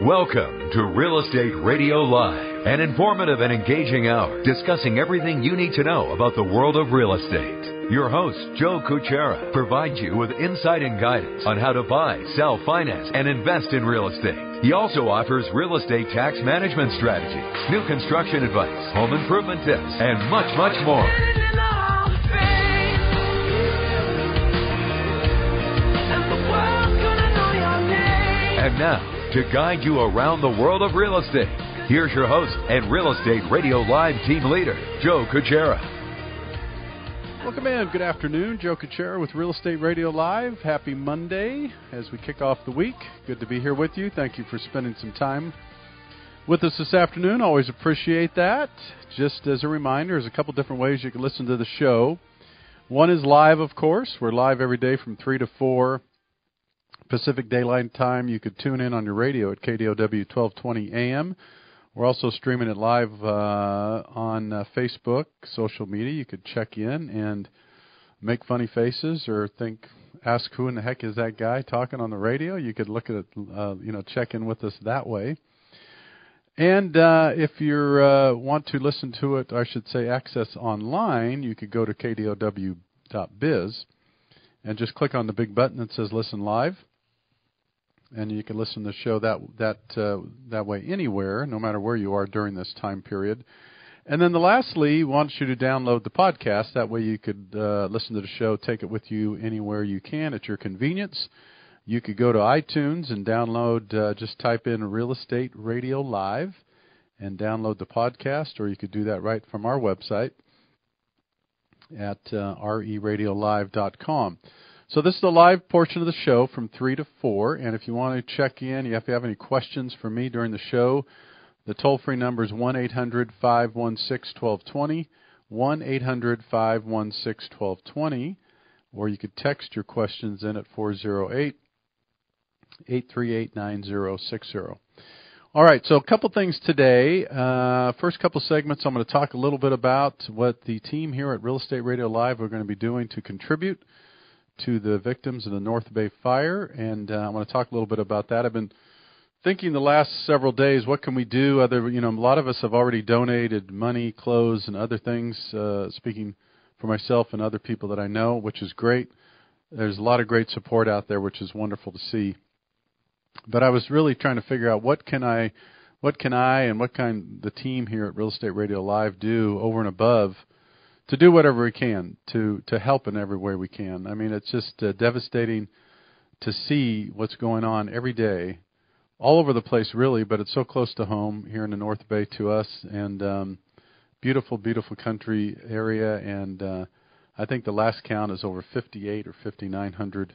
Welcome to Real Estate Radio Live, an informative and engaging hour discussing everything you need to know about the world of real estate. Your host, Joe Kuchera, provides you with insight and guidance on how to buy, sell, finance, and invest in real estate. He also offers real estate tax management strategies, new construction advice, home improvement tips, and much, much more. And now, to guide you around the world of real estate, here's your host and Real Estate Radio Live team leader, Joe Kuchera. Welcome in. Good afternoon. Joe Kuchera with Real Estate Radio Live. Happy Monday as we kick off the week. Good to be here with you. Thank you for spending some time with us this afternoon. Always appreciate that. Just as a reminder, there's a couple different ways you can listen to the show. One is live, of course. We're live every day from 3 to 4 Pacific Daylight Time. You could tune in on your radio at KDOW 1220 AM. We're also streaming it live on Facebook, social media. You could check in and make funny faces or ask who in the heck is that guy talking on the radio. You could look at it, check in with us that way. And if you want to listen to it, I should say access online, you could go to kdow.biz and just click on the big button that says Listen Live. And you can listen to the show that way anywhere, no matter where you are during this time period. And then lastly, wants you to download the podcast. That way you could listen to the show, take it with you anywhere you can at your convenience. You could go to iTunes and download, just type in Real Estate Radio Live and download the podcast, or you could do that right from our website at reradiolive.com. So this is the live portion of the show from 3 to 4, and if you want to check in, if you have any questions for me during the show, the toll-free number is 1-800-516-1220, 1-800-516-1220, or you could text your questions in at 408-838-9060. All right, so a couple things today. First couple segments, I'm going to talk a little bit about what the team here at Real Estate Radio Live are going to be doing to contribute to the victims of the North Bay fire, and I want to talk a little bit about that. I've been thinking the last several days, what can we do? A lot of us have already donated money, clothes, and other things, speaking for myself and other people that I know, which is great. There's a lot of great support out there, which is wonderful to see. But I was really trying to figure out what can I and what can the team here at Real Estate Radio Live do over and above to do whatever we can to help in every way we can. I mean, it's just devastating to see what's going on every day, all over the place, really, but it's so close to home here in the North Bay to us, and beautiful, beautiful country area, and I think the last count is over 58 or 5,900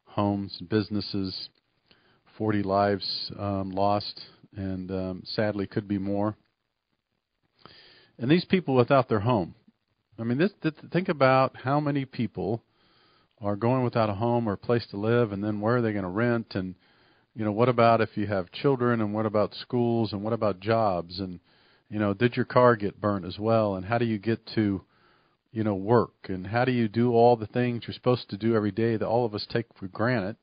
homes and businesses, 40 lives lost, and sadly could be more. And these people without their home. I mean, think about how many people are going without a home or a place to live, and then where are they going to rent? And, what about if you have children, and what about schools, and what about jobs? And, did your car get burnt as well? And how do you get to, work? And how do you do all the things you're supposed to do every day that all of us take for granted?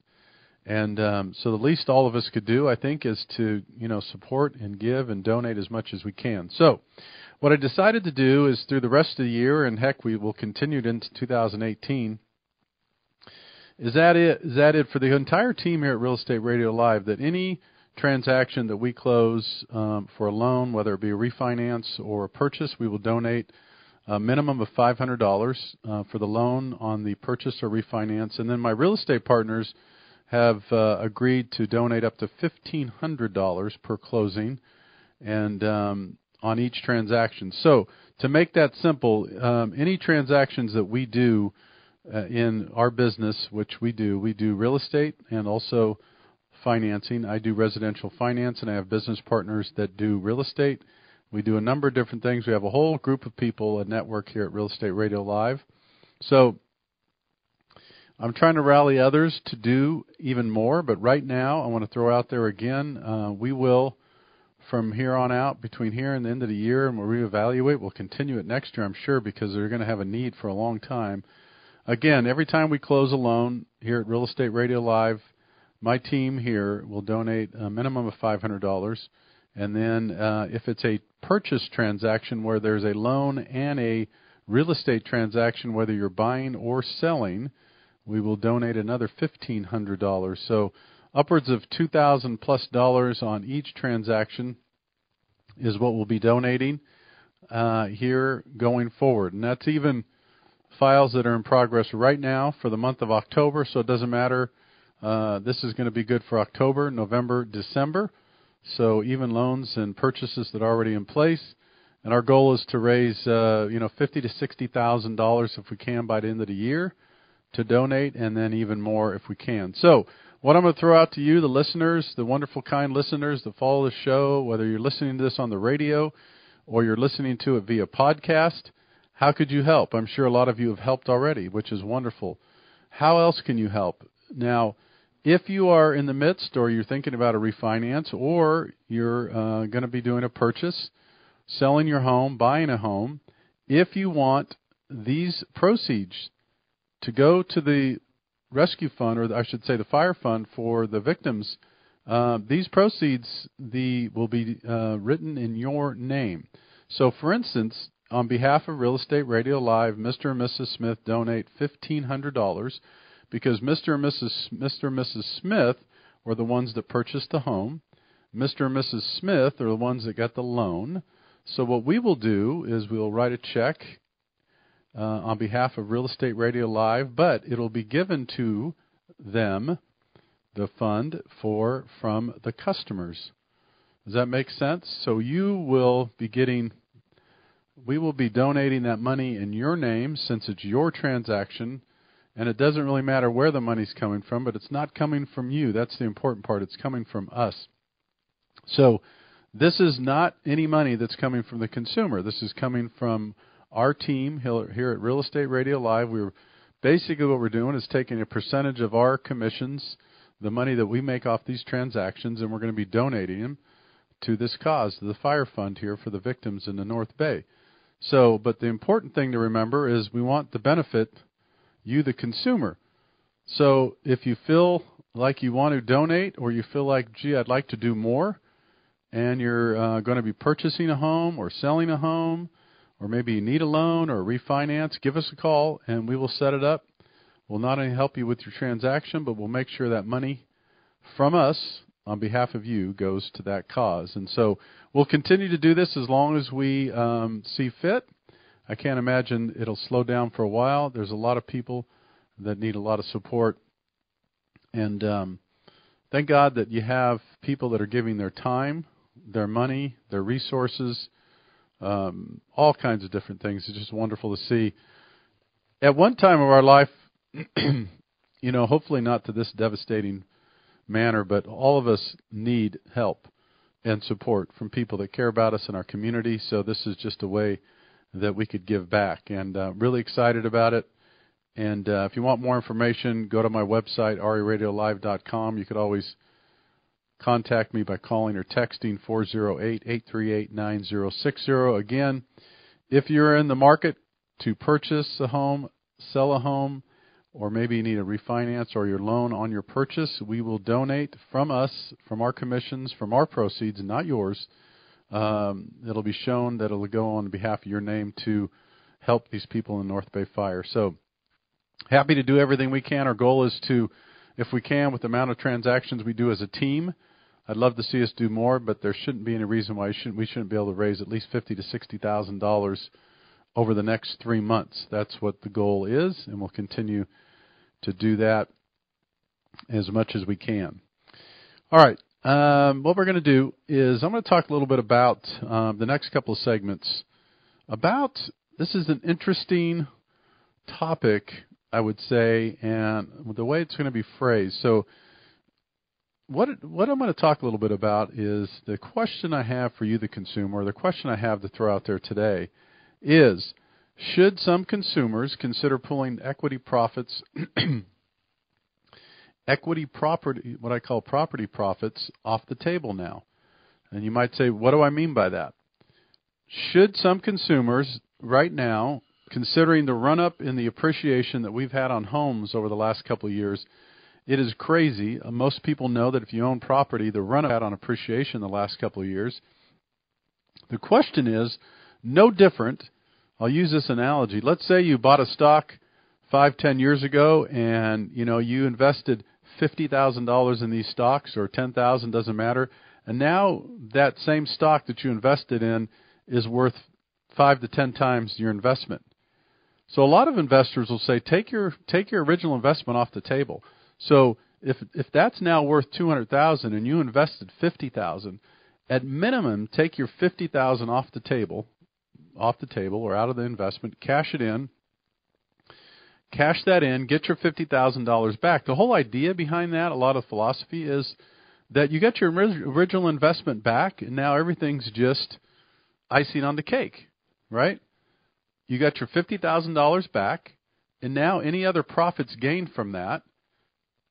And so the least all of us could do, I think, is to, support and give and donate as much as we can. So what I decided to do is through the rest of the year, and heck, we will continue it into 2018, is that it for the entire team here at Real Estate Radio Live, that any transaction that we close for a loan, whether it be a refinance or a purchase, we will donate a minimum of $500 for the loan on the purchase or refinance. And then my real estate partners have agreed to donate up to $1,500 per closing, and on each transaction. So to make that simple, any transactions that we do in our business, which we do real estate and also financing. I do residential finance, and I have business partners that do real estate. We do a number of different things. We have a whole group of people, a network here at Real Estate Radio Live. So I'm trying to rally others to do even more, but right now I want to throw out there again, we will, from here on out, between here and the end of the year, and we'll reevaluate. We'll continue it next year, I'm sure, because they're going to have a need for a long time. Again, every time we close a loan here at Real Estate Radio Live, my team here will donate a minimum of $500. And then if it's a purchase transaction where there's a loan and a real estate transaction, whether you're buying or selling, we will donate another $1,500. So upwards of $2,000 plus on each transaction is what we'll be donating here going forward. And that's even files that are in progress right now for the month of October, so it doesn't matter. This is going to be good for October, November, December. So even loans and purchases that are already in place. And our goal is to raise $50,000 to $60,000 if we can by the end of the year to donate, and then even more if we can. So what I'm going to throw out to you, the listeners, the wonderful, kind listeners that follow the show, whether you're listening to this on the radio or you're listening to it via podcast, how could you help? I'm sure a lot of you have helped already, which is wonderful. How else can you help? Now, if you are in the midst or you're thinking about a refinance or you're going to be doing a purchase, selling your home, buying a home, if you want these proceeds to go to the rescue fund, or I should say the fire fund for the victims, these proceeds will be written in your name. So, for instance, on behalf of Real Estate Radio Live, Mr. and Mrs. Smith donate $1,500 because Mr. and Mrs. Smith were the ones that purchased the home. Mr. and Mrs. Smith are the ones that got the loan. So what we will do is we'll write a check on behalf of Real Estate Radio Live, but it'll be given to them, the fund, from the customers. Does that make sense? So we will be donating that money in your name since it's your transaction, and it doesn't really matter where the money's coming from, but it's not coming from you. That's the important part. It's coming from us. So this is not any money that's coming from the consumer. This is coming from our team here at Real Estate Radio Live. Basically what we're doing is taking a percentage of our commissions, the money that we make off these transactions, and we're going to be donating them to this cause, to the fire fund here for the victims in the North Bay. So, but the important thing to remember is we want to benefit you, the consumer. So if you feel like you want to donate or you feel like, gee, I'd like to do more, and you're going to be purchasing a home or selling a home, or maybe you need a loan or a refinance, give us a call and we will set it up. We'll not only help you with your transaction, but we'll make sure that money from us on behalf of you goes to that cause. And so we'll continue to do this as long as we see fit. I can't imagine it'll slow down for a while. There's a lot of people that need a lot of support. And thank God that you have people that are giving their time, their money, their resources, all kinds of different things. It's just wonderful to see. At one time of our life, hopefully not to this devastating manner, but all of us need help and support from people that care about us in our community. So this is just a way that we could give back, and really excited about it. And if you want more information, go to my website, reradiolive.com. You could always contact me by calling or texting 408-838-9060. Again, if you're in the market to purchase a home, sell a home, or maybe you need a refinance or your loan on your purchase, we will donate from us, from our commissions, from our proceeds, not yours. It'll be shown that it'll go on behalf of your name to help these people in the North Bay fire. So happy to do everything we can. Our goal is to, if we can, with the amount of transactions we do as a team, I'd love to see us do more, but there shouldn't be any reason why we shouldn't be able to raise at least $50,000 to $60,000 over the next 3 months. That's what the goal is, and we'll continue to do that as much as we can. All right. What we're going to do is I'm going to talk a little bit about the next couple of segments. This is an interesting topic, I would say, and the way it's going to be phrased. So what I'm going to talk a little bit about is the question I have for you, the consumer, or the question I have to throw out there today is, should some consumers consider pulling equity profits, what I call property profits, off the table now? And you might say, what do I mean by that? Should some consumers right now, considering the run-up in the appreciation that we've had on homes over the last couple of years, It is crazy. Most people know that if you own property, the run out on appreciation the last couple of years. The question is no different. I'll use this analogy. Let's say you bought a stock 5-10 years ago, and you invested $50,000 in these stocks, or $10,000, doesn't matter. And now that same stock that you invested in is worth 5 to 10 times your investment. So a lot of investors will say, take your original investment off the table. So if that's now worth $200,000 and you invested $50,000, at minimum take your $50,000 off the table or out of the investment, cash it in. Cash that in, get your $50,000 back. The whole idea behind that, a lot of philosophy, is that you get your original investment back, and now everything's just icing on the cake, right? You got your $50,000 back, and now any other profits gained from that,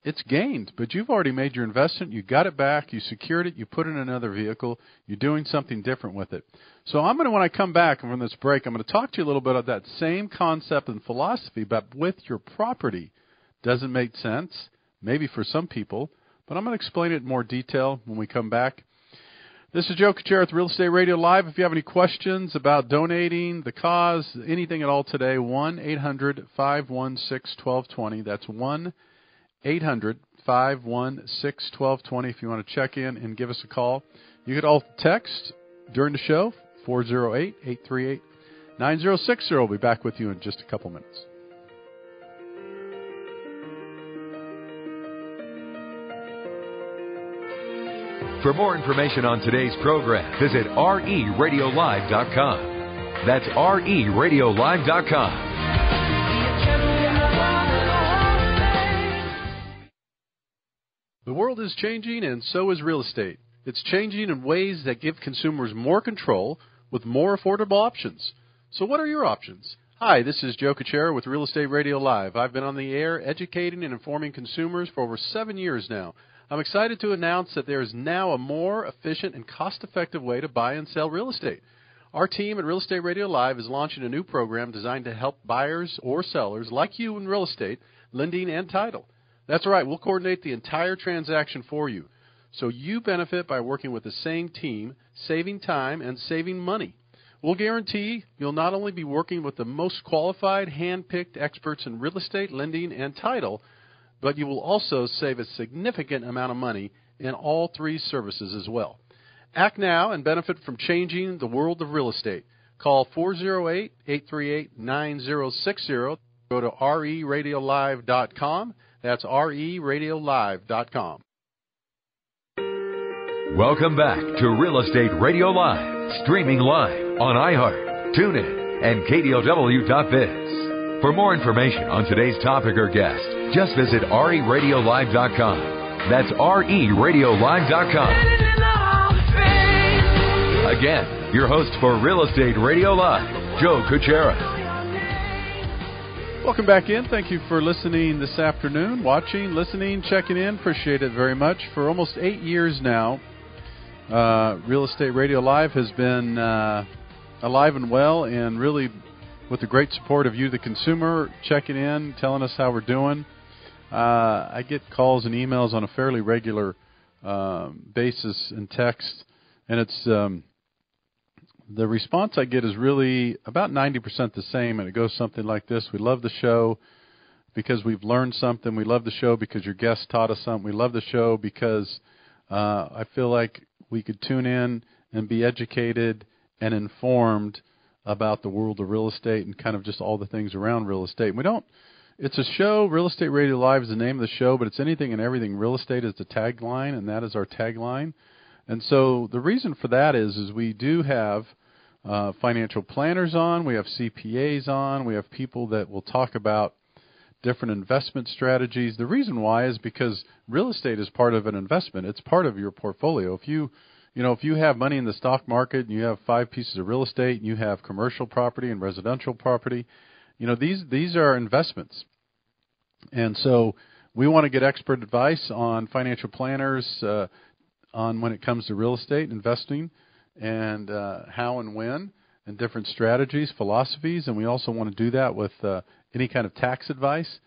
it's gained. But you've already made your investment. You got it back. You secured it. You put it in another vehicle. You're doing something different with it. So when I come back from this break, I'm going to talk to you a little bit about that same concept and philosophy, but with your property. Doesn't make sense, maybe for some people, but I'm going to explain it in more detail when we come back. This is Joe Kuchera with Real Estate Radio Live. If you have any questions about donating, the cause, anything at all today, 1-800-516-1220. That's 1-800-516-1220 if you want to check in and give us a call. You could all text during the show, 408-838-9060. We'll be back with you in just a couple minutes. For more information on today's program, visit RERadiolive.com. That's RERadiolive.com. The world is changing, and so is real estate. It's changing in ways that give consumers more control with more affordable options. So what are your options? Hi, this is Joe Kuchera with Real Estate Radio Live. I've been on the air educating and informing consumers for over 7 years now. I'm excited to announce that there is now a more efficient and cost-effective way to buy and sell real estate. Our team at Real Estate Radio Live is launching a new program designed to help buyers or sellers like you in real estate, lending, and title. That's right, we'll coordinate the entire transaction for you. So you benefit by working with the same team, saving time and saving money. We'll guarantee you'll not only be working with the most qualified, hand-picked experts in real estate, lending, and title, but you will also save a significant amount of money in all three services as well. Act now and benefit from changing the world of real estate. Call 408-838-9060. Go to RERadiolive.com. That's RERadiolive.com. Welcome back to Real Estate Radio Live, streaming live on iHeart, TuneIn, and KDOW.biz. For more information on today's topic or guest, just visit RERadiolive.com. That's RERadiolive.com. Again, your host for Real Estate Radio Live, Joe Kuchera. Welcome back in. Thank you for listening this afternoon, watching, listening, checking in. Appreciate it very much. For almost 8 years now, Real Estate Radio Live has been alive and well, and really with the great support of you, the consumer, checking in, telling us how we're doing. I get calls and emails on a fairly regular basis and text, and it's the response I get is really about 90% the same, and it goes something like this. We love the show because we've learned something. We love the show because your guest taught us something. We love the show because I feel like we could tune in and be educated and informed about the world of real estate and kind of just all the things around real estate. It's a show, Real Estate Radio Live is the name of the show, but it's anything and everything real estate is the tagline, and that is our tagline. And so the reason for that is we do have financial planners on, we have CPAs on, we have people that will talk about different investment strategies. The reason why is because real estate is part of an investment. It's part of your portfolio. If you have money in the stock market and you have 5 pieces of real estate and you have commercial property and residential property, these are investments. And so we want to get expert advice on financial planners on when it comes to real estate investing and how and when and different strategies, philosophies, and we also want to do that with any kind of tax advice.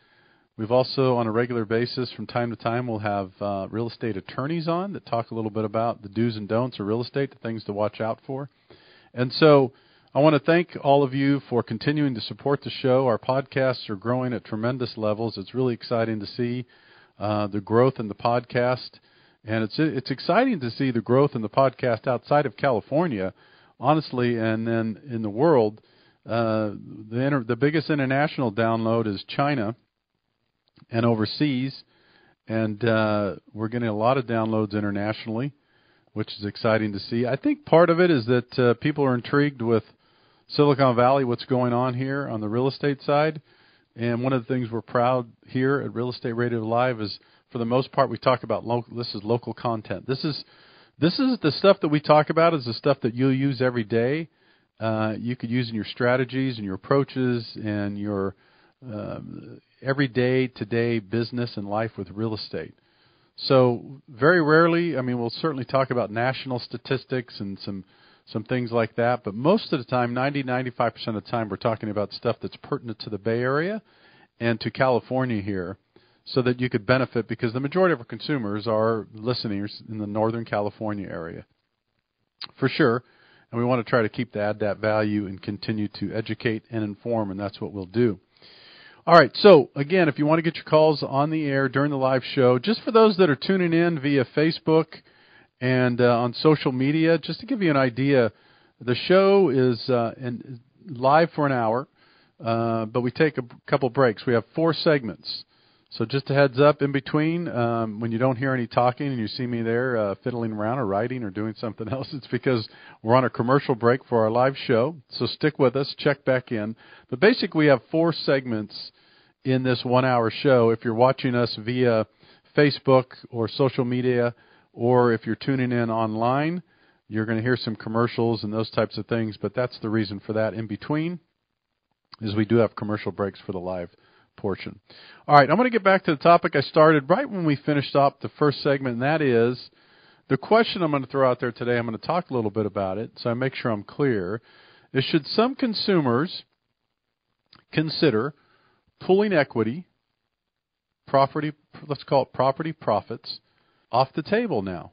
We've also, on a regular basis, from time to time, we'll have real estate attorneys on that talk a little bit about the do's and don'ts of real estate, the things to watch out for. And so I want to thank all of you for continuing to support the show. Our podcasts are growing at tremendous levels. It's really exciting to see the growth in the podcast. And it's exciting to see the growth in the podcast outside of California, honestly, and then in the world. The biggest international download is China and overseas, and we're getting a lot of downloads internationally, which is exciting to see. I think part of it is that people are intrigued with Silicon Valley, what's going on here on the real estate side. And one of the things we're proud here at Real Estate Radio Live is, for the most part, we talk about this is local content. This is the stuff that we talk about is the stuff that you'll use every day. You could use in your strategies and your approaches and your everyday, today business and life with real estate. So very rarely, I mean, we'll certainly talk about national statistics and some things like that, but most of the time, 95% of the time, we're talking about stuff that's pertinent to the Bay Area and to California here, so that you could benefit, because the majority of our consumers are listeners in the Northern California area, for sure. And we want to try to keep add that value and continue to educate and inform, and that's what we'll do. All right, so again, if you want to get your calls on the air during the live show, just for those that are tuning in via Facebook and on social media, just to give you an idea, the show is live for an hour, but we take a couple breaks. We have 4 segments. So just a heads up in between, when you don't hear any talking and you see me there fiddling around or writing or doing something else, it's because we're on a commercial break for our live show. So stick with us, check back in. But basically we have 4 segments in this 1-hour show. If you're watching us via Facebook or social media, or if you're tuning in online, you're going to hear some commercials and those types of things. But that's the reason for that in between, is we do have commercial breaks for the live portion. All right, I'm going to get back to the topic I started right when we finished up the first segment, and that is the question I'm going to throw out there today. I'm going to talk a little bit about it so I make sure I'm clear, is should some consumers consider pulling equity, property, let's call it property profits, off the table now?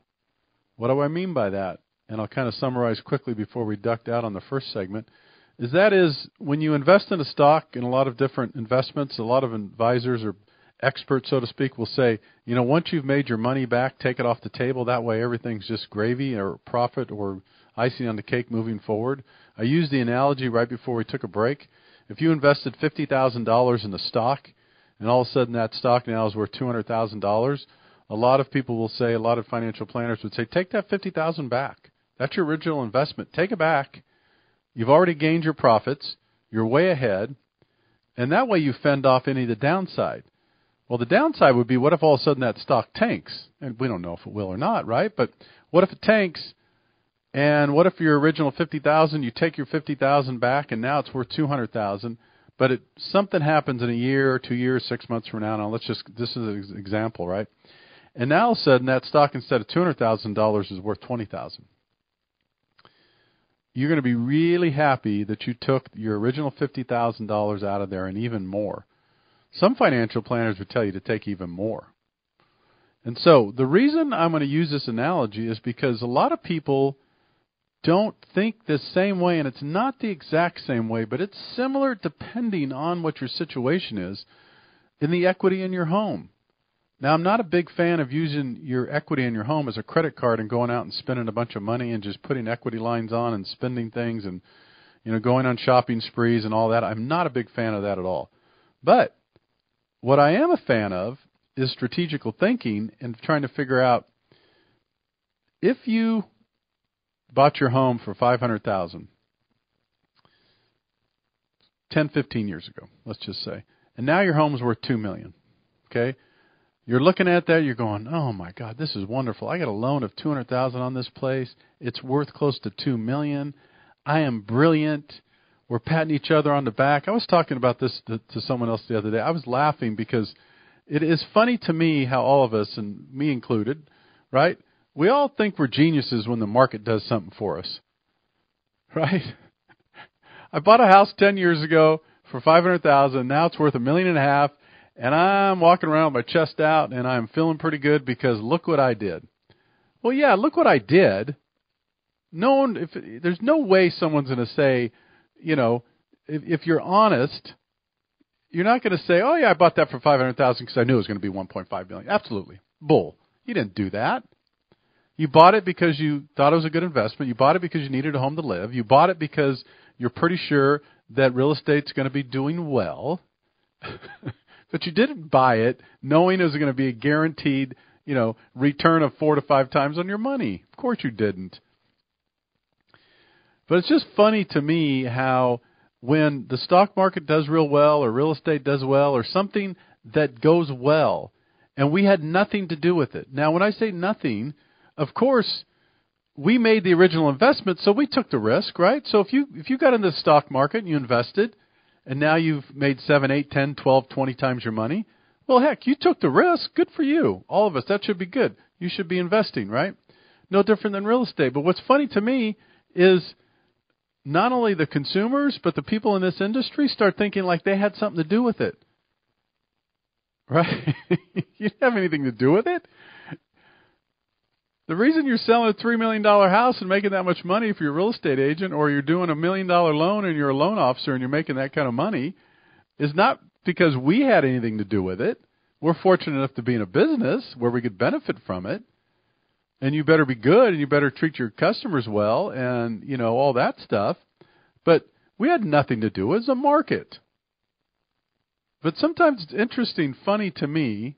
What do I mean by that? And I'll kind of summarize quickly before we ducked out on the first segment. Is when you invest in a stock in a lot of different investments, a lot of advisors or experts, so to speak, will say, once you've made your money back, take it off the table. That way everything's just gravy or profit or icing on the cake moving forward. I used the analogy right before we took a break. If you invested $50,000 in a stock and all of a sudden that stock now is worth $200,000, a lot of people will say, a lot of financial planners would say, take that $50,000 back. That's your original investment. Take it back. You've already gained your profits. You're way ahead. And that way you fend off any of the downside. Well, the downside would be, what if all of a sudden that stock tanks? And we don't know if it will or not, right? But what if it tanks? And what if your original $50,000, you take your $50,000 back and now it's worth $200,000, but something happens in a year, 2 years, 6 months from now. This is an example, right? And now all of a sudden that stock, instead of $200,000, is worth $20,000. You're going to be really happy that you took your original $50,000 out of there and even more. Some financial planners would tell you to take even more. And so the reason I'm going to use this analogy is because a lot of people don't think the same way, and it's not the exact same way, but it's similar depending on what your situation is in the equity in your home. Now, I'm not a big fan of using your equity in your home as a credit card and going out and spending a bunch of money and just putting equity lines on and spending things and, going on shopping sprees and all that. I'm not a big fan of that at all. But what I am a fan of is strategical thinking and trying to figure out, if you bought your home for $500,000 10, 15 years ago, let's just say, and now your home is worth $2 million, okay? You're looking at that, you're going, oh my God, this is wonderful. I got a loan of $200,000 on this place. It's worth close to $2 million. I am brilliant. We're patting each other on the back. I was talking about this to someone else the other day. I was laughing because it is funny to me how all of us, and me included, right? We all think we're geniuses when the market does something for us, right? I bought a house 10 years ago for $500,000. Now it's worth $1.5 million. and I'm walking around with my chest out, and I'm feeling pretty good because look what I did. Well, yeah, look what I did. There's no way someone's going to say, if you're honest, you're not going to say, oh, yeah, I bought that for $500,000 because I knew it was going to be $1.5 million. Absolutely. Bull. You didn't do that. You bought it because you thought it was a good investment. You bought it because you needed a home to live. You bought it because you're pretty sure that real estate's going to be doing well. But you didn't buy it knowing it was going to be a guaranteed, return of 4 to 5 times on your money. Of course you didn't. But it's just funny to me how when the stock market does real well or real estate does well or something that goes well, and we had nothing to do with it. Now, when I say nothing, of course, we made the original investment, so we took the risk, right? So if you got into the stock market and you invested, and now you've made 7, 8, 10, 12, 20 times your money, well, heck, you took the risk. Good for you. All of us, that should be good. You should be investing, right? No different than real estate. But what's funny to me is not only the consumers, but the people in this industry start thinking like they had something to do with it. Right? You didn't have anything to do with it. The reason you're selling a $3 million house and making that much money if you're a real estate agent, or you're doing $1 million loan and you're a loan officer and you're making that kind of money, is not because we had anything to do with it. We're fortunate enough to be in a business where we could benefit from it. And you better be good and you better treat your customers well and, all that stuff. But we had nothing to do with it. It's a market. But sometimes it's interesting, funny to me,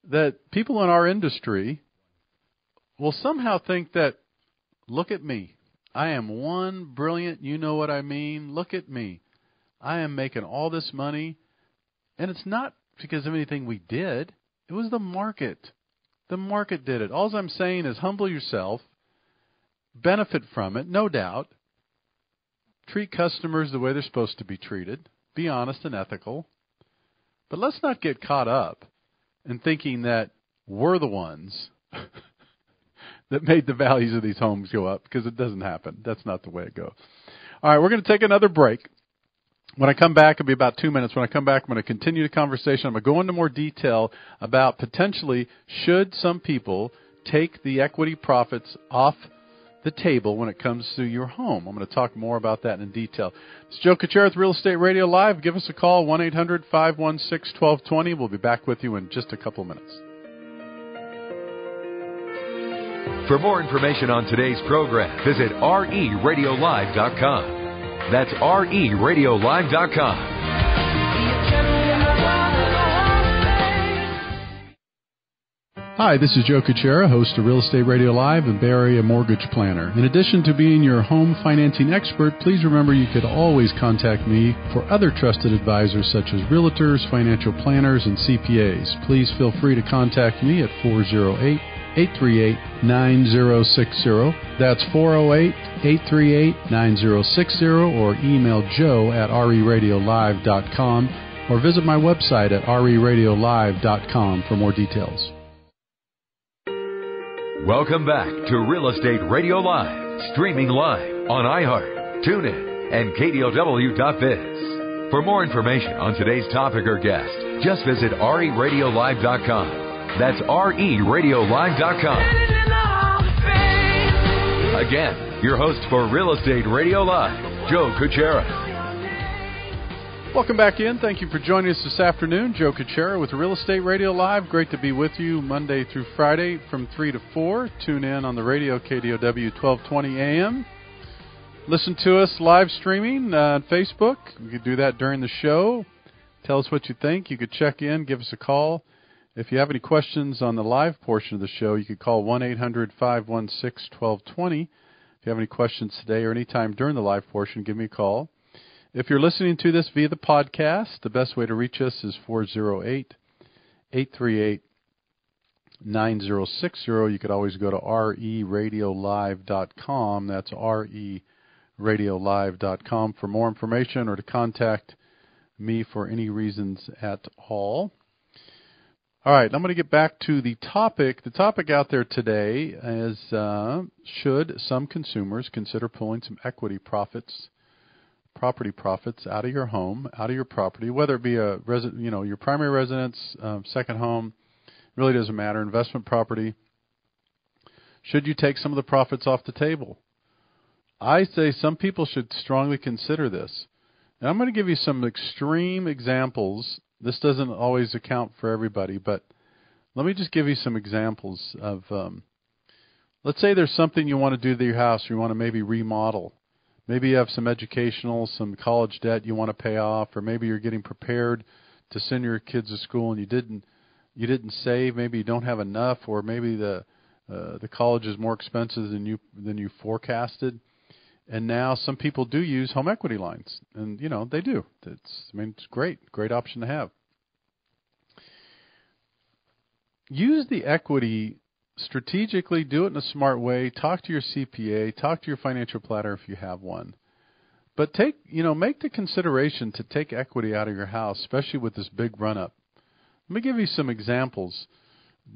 that people in our industry will somehow think that, look at me. I am one brilliant, you know what I mean, look at me. I am making all this money. And it's not because of anything we did. It was the market. The market did it. All I'm saying is humble yourself, benefit from it, no doubt. Treat customers the way they're supposed to be treated. Be honest and ethical. But let's not get caught up in thinking that we're the ones that made the values of these homes go up, because it doesn't happen. That's not the way it goes. All right, we're going to take another break. When I come back, it'll be about 2 minutes. When I come back, I'm going to continue the conversation. I'm going to go into more detail about potentially should some people take the equity profits off the table when it comes to your home. I'm going to talk more about that in detail. It's Joe Kuchera with Real Estate Radio Live. Give us a call, 1-800-516-1220. We'll be back with you in just a couple of minutes. For more information on today's program, visit RERadiolive.com. That's RERadiolive.com. Hi, this is Joe Kuchera, host of Real Estate Radio Live and Bay Area Mortgage Planner. In addition to being your home financing expert, please remember you could always contact me for other trusted advisors such as realtors, financial planners, and CPAs. Please feel free to contact me at 408-838-9060. That's 408-838-9060, or email joe at RERadiolive.com, or visit my website at RERadiolive.com for more details. Welcome back to Real Estate Radio Live, streaming live on iHeart, TuneIn, and KDOW.biz. For more information on today's topic or guest, just visit RERadiolive.com. That's RERadiolive.com. Again, your host for Real Estate Radio Live, Joe Kuchera. Welcome back in. Thank you for joining us this afternoon. Joe Kuchera with Real Estate Radio Live. Great to be with you Monday through Friday from 3 to 4. Tune in on the radio, KDOW 1220 AM. Listen to us live streaming on Facebook. You could do that during the show. Tell us what you think. You could check in, give us a call. If you have any questions on the live portion of the show, you could call 1-800-516-1220. If you have any questions today or any time during the live portion, give me a call. If you're listening to this via the podcast, the best way to reach us is 408-838-9060. You could always go to RERadiolive.com. That's RERadiolive.com for more information or to contact me for any reasons at all. All right, I'm going to get back to the topic. The topic out there today is should some consumers consider pulling some equity profits property profits out of your home, out of your property, whether it be your primary residence, second home, really doesn't matter, investment property. Should you take some of the profits off the table? I say some people should strongly consider this. And I'm going to give you some extreme examples. This doesn't always account for everybody, but let me just give you some examples of, let's say there's something you want to do to your house, you want to maybe remodel. Maybe you have some some college debt you want to pay off, or maybe you're getting prepared to send your kids to school and you didn't save. Maybe you don't have enough, or maybe the college is more expensive than you forecasted. And now some people do use home equity lines, and they do. It's great option to have. Use the equity strategically, do it in a smart way. Talk to your CPA, talk to your financial planner if you have one. But make the consideration to take equity out of your house, especially with this big run up. Let me give you some examples.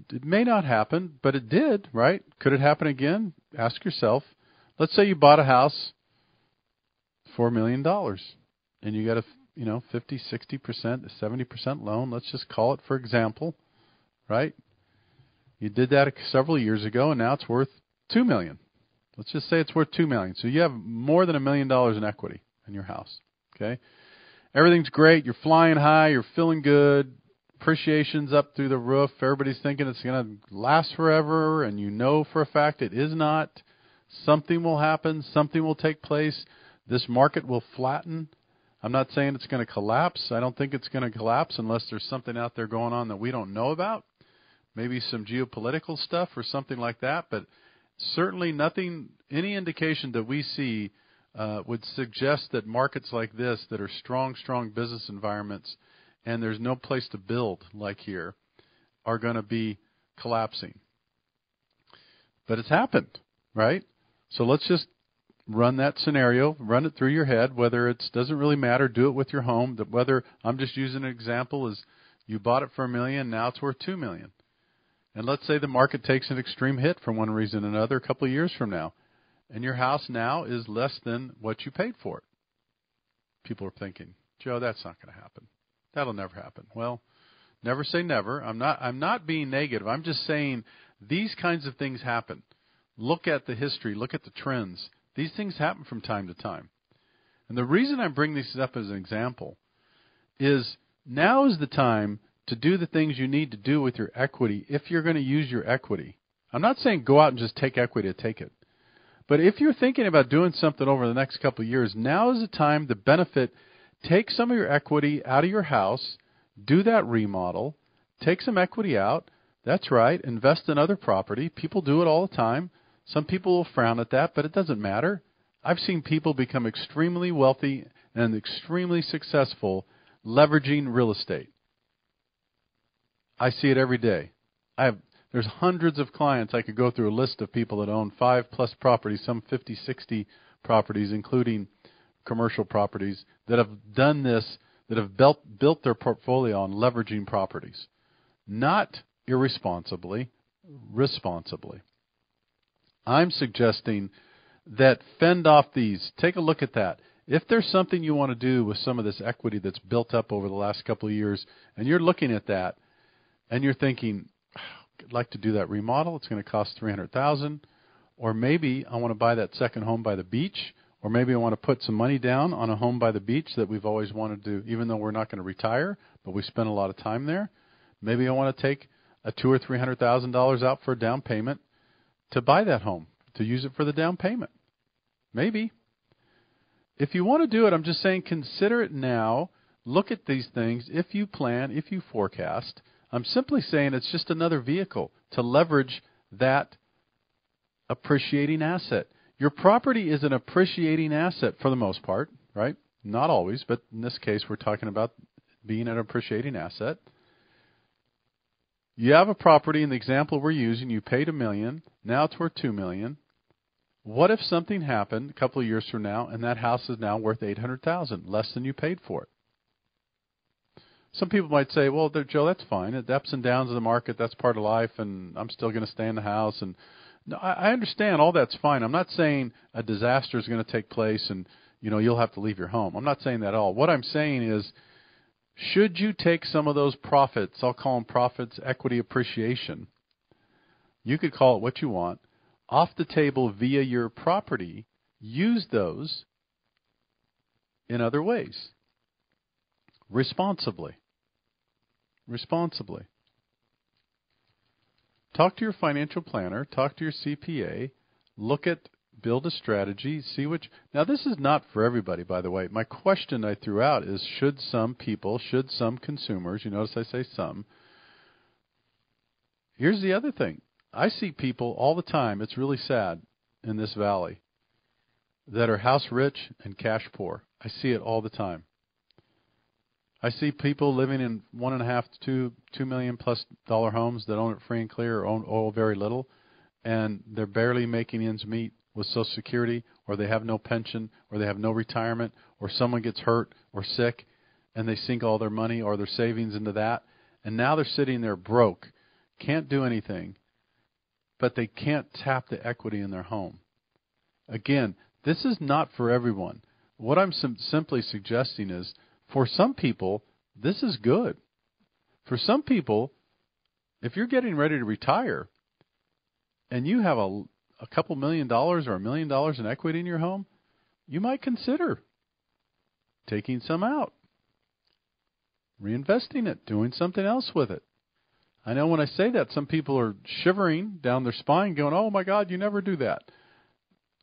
It may not happen, but it did, right? Could it happen again? Ask yourself. Let's say you bought a house for $1 million and you got a 50, 60%, 70% loan. Let's just call it for example, right? You did that several years ago and now it's worth $2 million. Let's just say it's worth $2 million. So you have more than $1 million in equity in your house. Okay? Everything's great. You're flying high. You're feeling good. Appreciation's up through the roof. Everybody's thinking it's going to last forever, and for a fact it is not. Something will happen. Something will take place. This market will flatten. I'm not saying it's going to collapse. I don't think it's going to collapse unless there's something out there going on that we don't know about. Maybe some geopolitical stuff or something like that. But certainly any indication that we see would suggest that markets like this that are strong business environments and there's no place to build like here are going to be collapsing. But it's happened, right? So let's just run that scenario, run it through your head, whether it doesn't really matter, do it with your home. Whether I'm just using an example is you bought it for $1 million, now it's worth $2 million. And let's say the market takes an extreme hit for one reason or another a couple of years from now, and your house now is less than what you paid for it. People are thinking, Joe, that's not going to happen. That'll never happen. Well, never say never. I'm not being negative. I'm just saying these kinds of things happen. Look at the history. Look at the trends. These things happen from time to time. And the reason I bring these up as an example is now is the time to do the things you need to do with your equity if you're going to use your equity. I'm not saying go out and just take equity to take it. But if you're thinking about doing something over the next couple of years, now is the time to benefit. Take some of your equity out of your house, do that remodel, take some equity out. That's right, invest in other property. People do it all the time. Some people will frown at that, but it doesn't matter. I've seen people become extremely wealthy and extremely successful leveraging real estate. I see it every day. There's hundreds of clients. I could go through a list of people that own 5+ properties, some 50, 60 properties, including commercial properties, that have done this, that have built their portfolio on leveraging properties. Not irresponsibly, responsibly. I'm suggesting that fend off these. Take a look at that. If there's something you want to do with some of this equity that's built up over the last couple of years, and you're looking at that, and you're thinking, I'd like to do that remodel. It's going to cost $300,000, or maybe I want to buy that second home by the beach, or maybe I want to put some money down on a home by the beach that we've always wanted to, even though we're not going to retire, but we spend a lot of time there. Maybe I want to take a $200,000 or $300,000 out for a down payment to buy that home, to use it for the down payment. Maybe. If you want to do it, I'm just saying consider it now. Look at these things. If you plan, if you forecast, I'm simply saying it's just another vehicle to leverage that appreciating asset. Your property is an appreciating asset for the most part, right? Not always, but in this case, we're talking about being an appreciating asset. You have a property in the example we're using. You paid $1 million. Now it's worth $2 million. What if something happened a couple of years from now and that house is now worth $800,000, less than you paid for it? Some people might say, well, Joe, that's fine. The ups and downs of the market, that's part of life, and I'm still going to stay in the house. And no, I understand all that's fine. I'm not saying a disaster is going to take place and you'll have to leave your home. I'm not saying that at all. What I'm saying is, should you take some of those profits, I'll call them profits, equity appreciation, you could call it what you want, off the table via your property, use those in other ways. Responsibly. Responsibly. Talk to your financial planner, talk to your CPA, build a strategy, see which. Now, this is not for everybody, by the way. My question I threw out is, should some consumers, you notice I say some. Here's the other thing. I see people all the time, it's really sad in this valley, that are house rich and cash poor. I see it all the time. I see people living in $1.5 to $2 million plus homes that own it free and clear or own very little, and they're barely making ends meet with Social Security, or they have no pension, or they have no retirement, or someone gets hurt or sick, and they sink all their money or their savings into that, and now they're sitting there broke, can't do anything, but they can't tap the equity in their home. Again, this is not for everyone. What I'm simply suggesting is, for some people, this is good. For some people, if you're getting ready to retire and you have a couple $1 million or $1 million in equity in your home, you might consider taking some out, reinvesting it, doing something else with it. I know when I say that, some people are shivering down their spine going, oh my God, you never do that.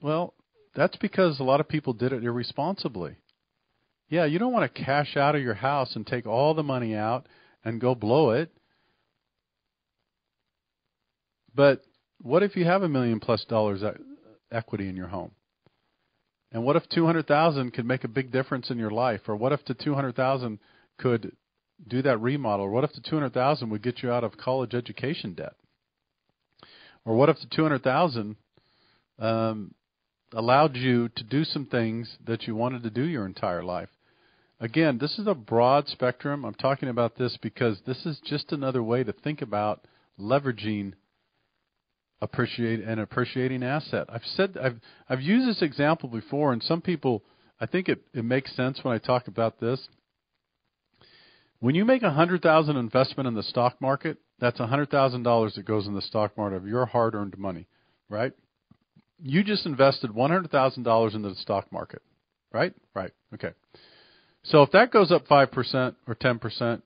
Well, that's because a lot of people did it irresponsibly. Yeah, you don't want to cash out of your house and take all the money out and go blow it. But what if you have $1 million plus equity in your home? And what if $200,000 could make a big difference in your life? Or what if the $200,000 could do that remodel? Or what if the $200,000 would get you out of college education debt? Or what if the $200,000 allowed you to do some things that you wanted to do your entire life? Again, this is a broad spectrum. I'm talking about this because this is just another way to think about leveraging an appreciating asset. I've used this example before, and some people, I think it makes sense when I talk about this. When you make $100,000 investment in the stock market, that's $100,000 that goes in the stock market of your hard-earned money, right? You just invested $100,000 into the stock market, right? Right. Okay. So if that goes up 5% or 10%,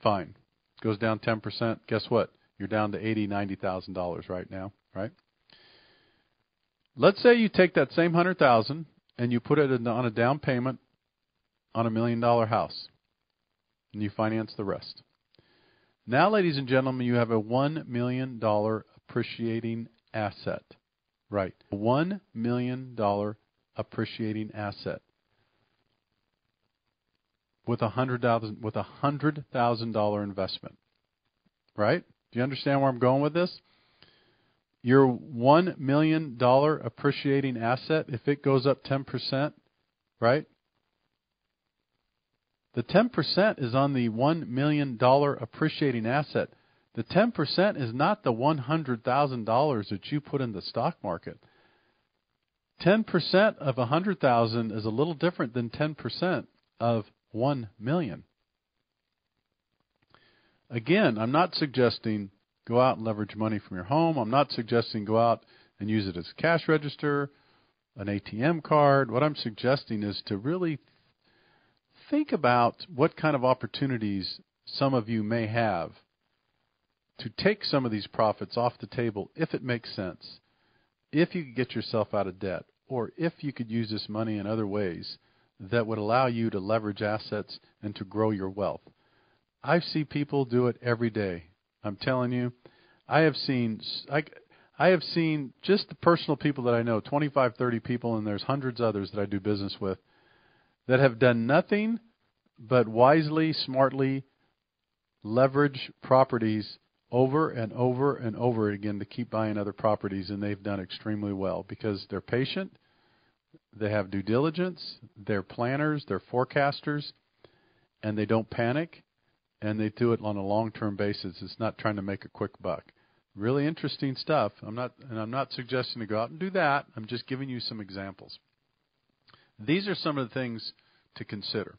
fine. Goes down 10%, guess what? You're down to $80,000, $90,000 right now, right? Let's say you take that same $100,000 and you put it on a down payment on $1 million house, and you finance the rest. Now, ladies and gentlemen, you have a $1 million appreciating asset. Right. A $1 million appreciating asset with $100,000 investment. Right? Do you understand where I'm going with this? Your $1 million appreciating asset, if it goes up 10%, right? The 10% is on the $1 million appreciating asset. The 10% is not the $100,000 that you put in the stock market. 10% of $100,000 is a little different than 10% of $1 million. Again, I'm not suggesting go out and leverage money from your home. I'm not suggesting go out and use it as a cash register, an ATM card. What I'm suggesting is to really think about what kind of opportunities some of you may have to take some of these profits off the table if it makes sense, if you could get yourself out of debt, or if you could use this money in other ways that would allow you to leverage assets and to grow your wealth. I see people do it every day. I'm telling you, I have seen just the personal people that I know, 25, 30 people, and there's hundreds others that I do business with, that have done nothing but wisely, smartly leverage properties over and over and over again to keep buying other properties, and they've done extremely well because they're patient, they have due diligence, they're planners, they're forecasters, and they don't panic, and they do it on a long-term basis. It's not trying to make a quick buck. Really interesting stuff. I'm not suggesting to go out and do that. I'm just giving you some examples. These are some of the things to consider.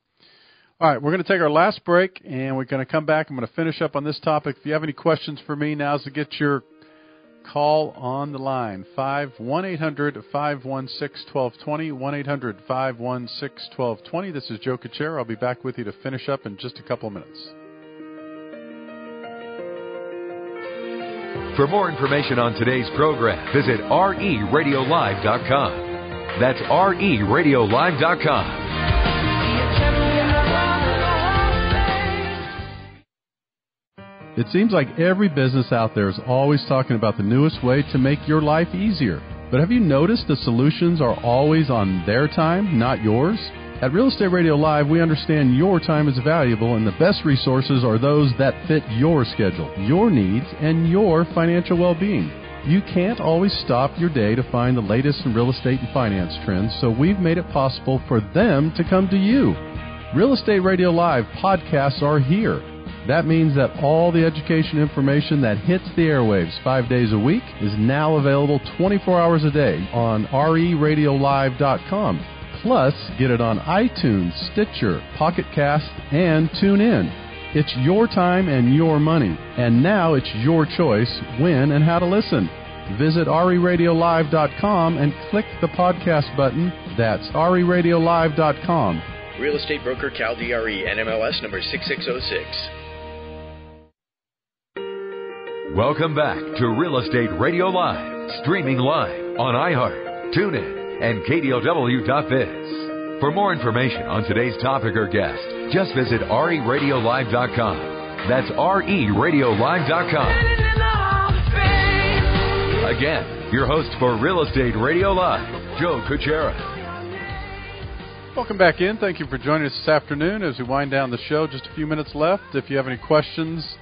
All right, we're going to take our last break, and we're going to come back. I'm going to finish up on this topic. If you have any questions for me, now's to get your call on the line. 1-800-516-1220, 1-800-516-1220. This is Joe Kuchera. I'll be back with you to finish up in just a couple of minutes. For more information on today's program, visit reradiolive.com. That's reradiolive.com. It seems like every business out there is always talking about the newest way to make your life easier. But have you noticed the solutions are always on their time, not yours? At Real Estate Radio Live, we understand your time is valuable, and the best resources are those that fit your schedule, your needs, and your financial well-being. You can't always stop your day to find the latest in real estate and finance trends, so we've made it possible for them to come to you. Real Estate Radio Live podcasts are here. That means that all the education information that hits the airwaves 5 days a week is now available 24 hours a day on reradiolive.com. Plus, get it on iTunes, Stitcher, Pocket Cast, and TuneIn. It's your time and your money, and now it's your choice when and how to listen. Visit reradiolive.com and click the podcast button. That's reradiolive.com. Real estate broker Cal DRE, NMLS number 6606. Welcome back to Real Estate Radio Live, streaming live on iHeart, TuneIn, and KDOW.biz. For more information on today's topic or guest, just visit reradiolive.com. That's reradiolive.com. Again, your host for Real Estate Radio Live, Joe Kuchera. Welcome back in. Thank you for joining us this afternoon as we wind down the show. Just a few minutes left. If you have any questions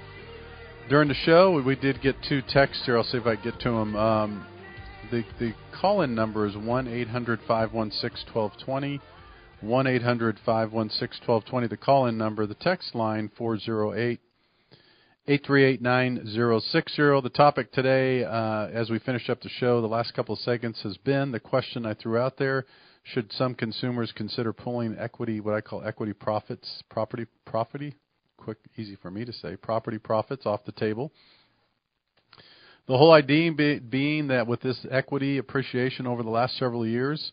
during the show, we did get 2 texts here. I'll see if I can get to them. The call-in number is 1-800-516-1220, 1-800-516-1220. The call-in number, the text line, 408-838-9060. The topic today, as we finish up the show, the last couple of seconds, has been the question I threw out there: should some consumers consider pulling equity, what I call equity profits, property, quick, easy for me to say, property profits off the table? The whole idea being that with this equity appreciation over the last several years,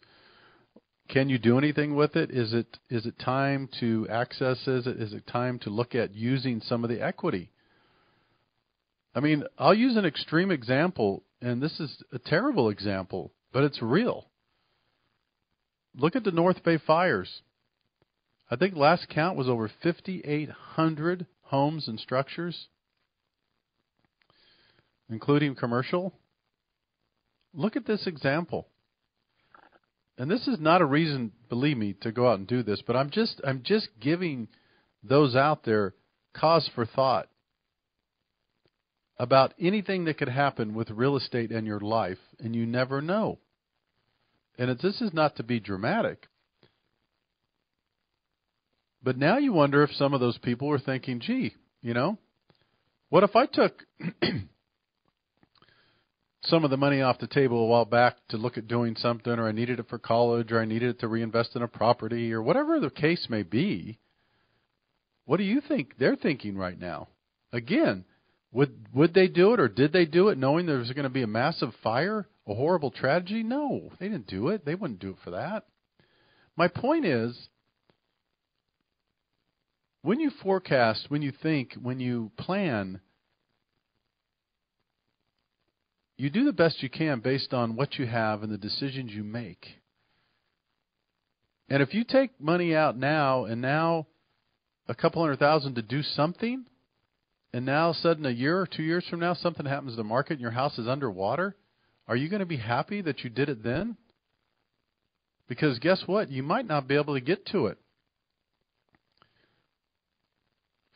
can you do anything with it? Is it time to access it? Is it time to look at using some of the equity? I mean, I'll use an extreme example, and this is a terrible example, but it's real. Look at the North Bay fires. I think last count was over 5,800 homes and structures, including commercial. Look at this example. And this is not a reason, believe me, to go out and do this, but I'm just giving those out there cause for thought about anything that could happen with real estate in your life, and you never know. And this is not to be dramatic, but now you wonder if some of those people were thinking, gee, what if I took some of the money off the table a while back to look at doing something, or I needed it for college, or I needed it to reinvest in a property, or whatever the case may be? What do you think they're thinking right now? Again, would they do it, or did they do it knowing there was going to be a massive fire, a horrible tragedy? No, they didn't do it. They wouldn't do it for that. My point is, when you forecast, when you think, when you plan, you do the best you can based on what you have and the decisions you make. And if you take money out now, and now a couple $100,000 to do something, and now all of a sudden a year or 2 years from now something happens to the market and your house is underwater, are you going to be happy that you did it then? Because guess what? You might not be able to get to it.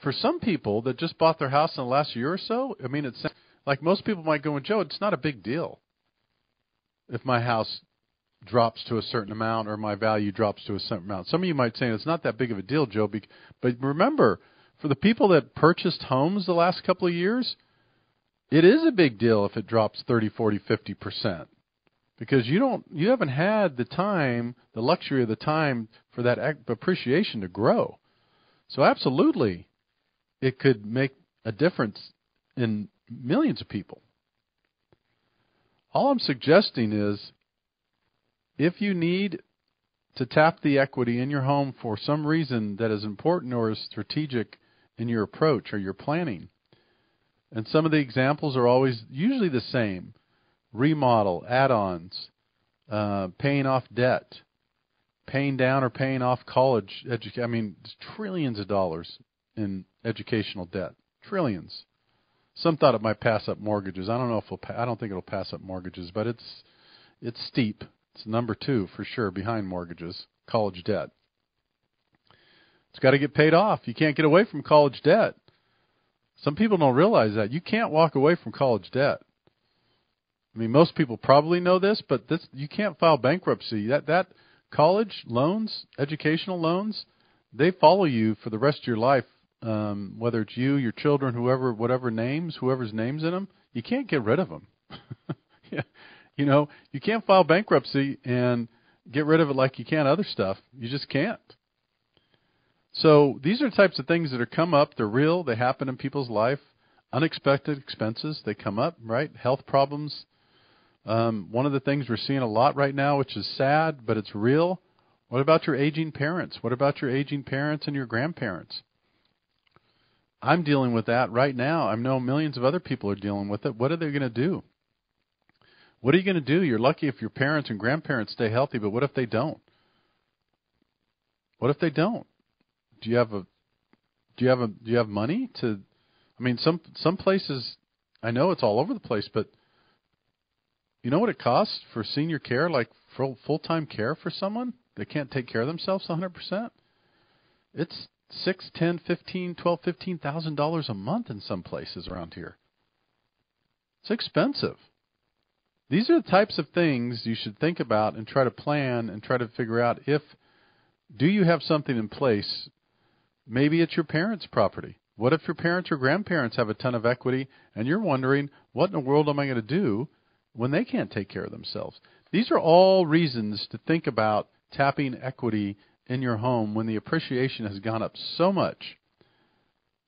For some people that just bought their house in the last year or so, I mean, it's like most people might go, Joe, it's not a big deal if my house drops to a certain amount or my value drops to a certain amount. Some of you might say it's not that big of a deal, Joe. But remember, for the people that purchased homes the last couple of years, it is a big deal if it drops 30, 40, 50%. because you haven't had the time, the luxury of the time for that appreciation to grow. So absolutely, it could make a difference in millions of people. All I'm suggesting is, if you need to tap the equity in your home for some reason that is important or is strategic in your approach or your planning, and some of the examples are usually the same: remodel, add-ons, paying off debt, paying down or paying off college education. I mean, trillions of dollars in educational debt, trillions. Some thought it might pass up mortgages. I don't know if I don't think it'll pass up mortgages, but it's steep. It's number 2 for sure behind mortgages, college debt. It's got to get paid off. You can't get away from college debt. Some people don't realize that. You can't walk away from college debt. I mean, most people probably know this, but you can't file bankruptcy. That college loans, educational loans, they follow you for the rest of your life, whether it's you, your children, whoever's name's in them. You can't get rid of them. Yeah. You know, you can't file bankruptcy and get rid of it like you can other stuff. You just can't. So these are the types of things that are come up. They're real. They happen in people's life. Unexpected expenses, they come up, right? Health problems. One of the things we're seeing a lot right now, which is sad, but it's real. What about your aging parents? What about your aging parents and your grandparents? I'm dealing with that right now. I know millions of other people are dealing with it. What are they going to do? What are you going to do? You're lucky if your parents and grandparents stay healthy, but what if they don't? What if they don't? Do you have money to? I mean, some places, I know it's all over the place, but you know what it costs for senior care, like full-time care for someone that can't take care of themselves 100%? It's $6,000, $10,000, $15,000, $12,000, $15,000 a month in some places around here. It's expensive. These are the types of things you should think about and try to plan and try to figure out do you have something in place? Maybe it's your parents' property. What if your parents or grandparents have a ton of equity and you're wondering, what in the world am I going to do when they can't take care of themselves? These are all reasons to think about tapping equity in your home when the appreciation has gone up so much.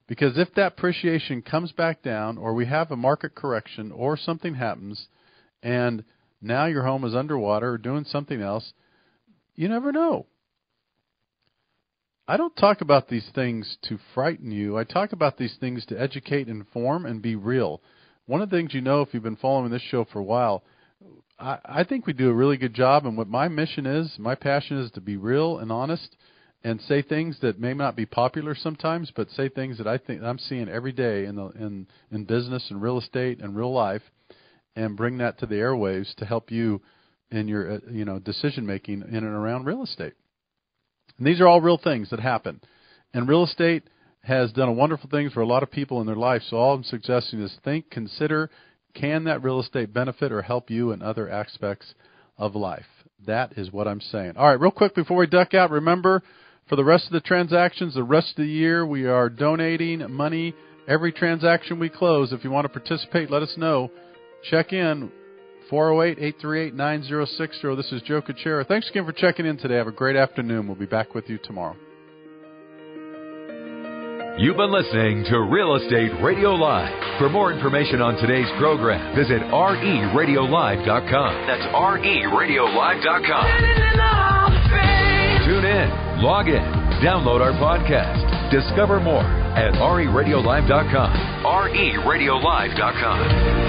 Because if that appreciation comes back down, or we have a market correction, or something happens, and now your home is underwater or doing something else, you never know. I don't talk about these things to frighten you. I talk about these things to educate, inform, and be real. One of the things you know if you've been following this show for a while, I think we do a really good job, and what my mission is, my passion is to be real and honest and say things that may not be popular sometimes, but say things that I think I'm seeing every day in business and real estate and real life, and bring that to the airwaves to help you in your decision making in and around real estate. And these are all real things that happen. And real estate has done wonderful things for a lot of people in their life. So all I'm suggesting is consider, can that real estate benefit or help you in other aspects of life? That is what I'm saying. All right, real quick before we duck out, remember, for the rest of the transactions, the rest of the year, we are donating money every transaction we close. If you want to participate, let us know. Check in, 408-838-9060. This is Joe Kuchera. Thanks again for checking in today. Have a great afternoon. We'll be back with you tomorrow. You've been listening to Real Estate Radio Live. For more information on today's program, visit RERadiolive.com. That's RERadiolive.com. Tune in, log in, download our podcast. Discover more at RERadiolive.com. RERadiolive.com.